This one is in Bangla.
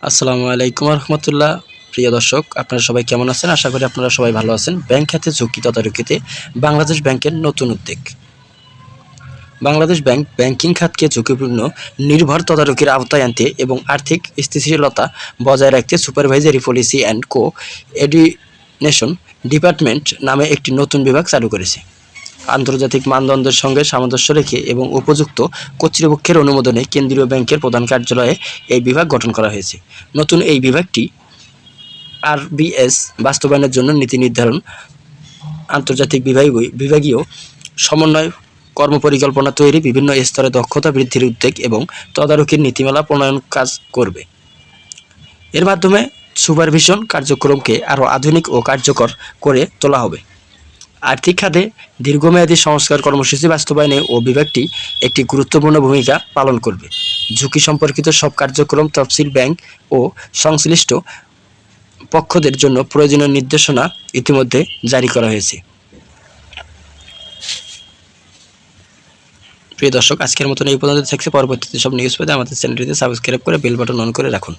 আসসালামু আলাইকুম রহমতুল্লাহ। প্রিয় দর্শক, আপনারা সবাই কেমন আছেন? আশা করি আপনারা সবাই ভালো আছেন। ব্যাংক খাতে ঝুঁকি তদারকিতে বাংলাদেশ ব্যাংকের নতুন উদ্যোগ। বাংলাদেশ ব্যাংক ব্যাংকিং খাতকে ঝুঁকিপূর্ণ নির্ভর তদারকির আওতায় আনতে এবং আর্থিক স্থিতিশীলতা বজায় রাখতে supervisory policy and coordination department নামে একটি নতুন বিভাগ চালু করেছে। আন্তর্জাতিক মানদণ্ডের সঙ্গে সামঞ্জস্য রেখে এবং উপযুক্ত কর্তৃপক্ষের অনুমোদনে কেন্দ্রীয় ব্যাংকের প্রধান কার্যালয়ে এই বিভাগ গঠন করা হয়েছে। নতুন এই বিভাগটি আরবিএস বাস্তবায়নের জন্য নীতি নির্ধারণ, আন্তর্জাতিক বিভাগীয় সমন্বয়, কর্মপরিকল্পনা তৈরি, বিভিন্ন স্তরে দক্ষতা বৃদ্ধির উদ্যোগ এবং তদারকির নীতিমালা প্রণয়ন কাজ করবে। এর মাধ্যমে সুপারভিশন কার্যক্রমকে আরও আধুনিক ও কার্যকর করে তোলা হবে। আর্থিক খাতে দীর্ঘমেয়াদী সংস্কার কর্মসূচি বাস্তবায়নে ও বিভাগটি একটি গুরুত্বপূর্ণ ভূমিকা পালন করবে। ঝুঁকি সম্পর্কিত সব কার্যক্রম তফসিল ব্যাংক ও সংশ্লিষ্ট পক্ষদের জন্য প্রয়োজনীয় নির্দেশনা ইতিমধ্যে জারি করা হয়েছে। প্রিয় দর্শক, আজকের মতন এই পর্যন্ত থাকছে। পরবর্তীতে সব নিউজ পেতে আমাদের চ্যানেলটিতে সাবস্ক্রাইব করে বেল বাটন অন করে রাখুন।